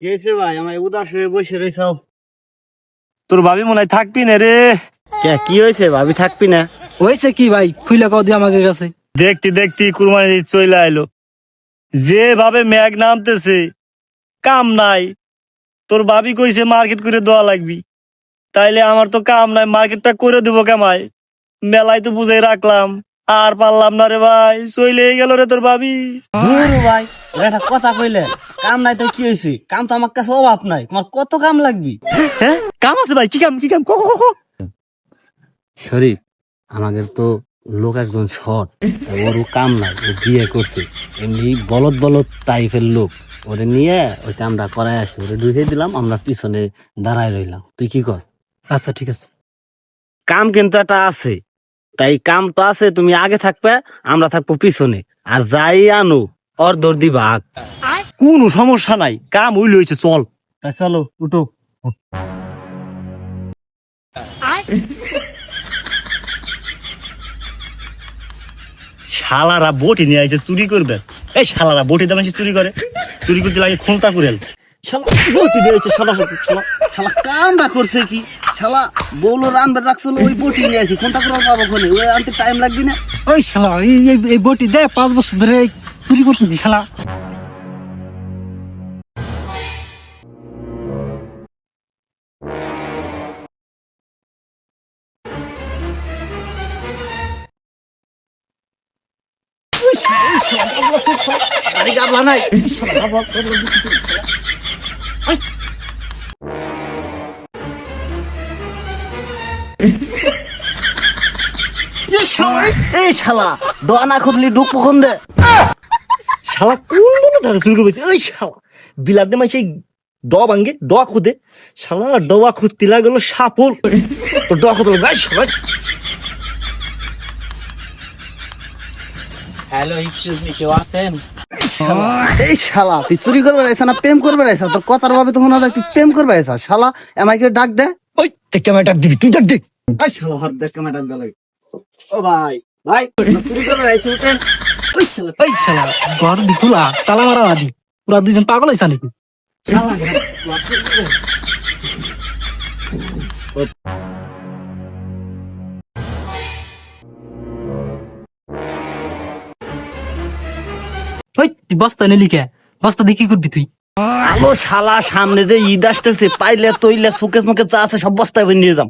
গেছে ভাই, আমার উদাস হয়ে বসে রয়েছাও। তোর ভাবি মনে হয় থাকবি না রে। কে কি হয়েছে? ভাবি থাকবি না? হয়েছে কি ভাই, খুইলা কও দিয়ে আমাকে কাছে। দেখতি দেখতি কুরবানির ঈদ চলে আইলো, যেভাবে মেঘ নামতেছে, কাম নাই। তোর ভাবি কইছে মার্কেট করে দেওয়া লাগবি, তাইলে আমার তো কাম নাই, মার্কেটটা করে দেবো কামাই। মেলায় তো বুঝাই রাখলাম, আর পারলাম না রে ভাই, চলে গেল রে তোর ভাবি। দূর ভাই, একটা কথা কইলে কাম নাই তো কি হয়েছে? কাম তো আমার কাছে অভাব নাই, তোমার কত কাম লাগবি? হ্যাঁ কাম আছে ভাই, কি কাম কি কাম? শরীফ, আমাদের তো লোক একজন শর্ট, ওরও কাম নাই, ও বিয়ে করছে, এমনি বলদ বলদ টাইপের লোক, ওরে নিয়ে ওই কামটা করাই আসে, ওরে ঢুকে দিলাম, আমরা পিছনে দাঁড়ায় রইলাম। তুই কি কর? আচ্ছা ঠিক আছে। কাম কিন্তু একটা আছে, তাই কাম তো আছে, তুমি আগে থাকবে, আমরা থাকবো পিছনে, আর যাই আনো ওর দর্দি ভাগ। কোনো সমস্যা নাই, কাম হইলে হয়েছে, চল। তাই চলো, উঠো। শালারা বটি নিয়ে আইছে চুরি করবে। এই শালারা বটি দাম চুরি করে, চুরি করতে লাগে খুলতা করে। বটি দিয়েছে শালা, শালা শালা কামটা করছে কি? শালা বউলো রানবে রাখছিল, ওই বটি নিয়ে আসি, কোনটা করে পাবো খনে? ওই আনতে টাইম লাগবে না? ওই শালা এই বটি দে, 5 বছর ধরে চুরি করছিস শালা। আরে গাবলা নাই। এই শালা দোয়ানা খুদলি ঢুক কখন দে? শালা কোন মনে ধরে চুরি করবে? ওই শালা বিলাত দে মাই সেই ড ভাঙ্গে ড খুদে, শালা ডবা খুঁজতে লাগলো সাপল, তো ড খুদে ভাই শালা। হ্যালো, এক্সকিউজ মি, কেউ আছেন? এই শালা তুই চুরি করবে রাইছা না প্রেম করবে রাইছা? তোর কথার ভাবে তখন তুই প্রেম করবে রাইছা। শালা আমাকে ডাক দে। ওই ক্যামেরা ডাক দিবি, তুই ডাক দে। এই শালা হাত দেখ কেমন ডাক দে। ও ভাই ভাই, চুরি করবে রাইছা, উঠেন। ওই শালা ওই শালা ঘর দি খোলা, তালা মারা না দি, পুরা দুইজন পাগল হইছা নাকি? শালা ওই তুই বস্তা নিলি কে? বস্তা দিয়ে কি করবি তুই? আলো শালা, সামনে যে ঈদ আসতেছে, পাইলে তৈলে সুকেশ মুখে যা আছে সব বস্তায় নিয়ে যাম।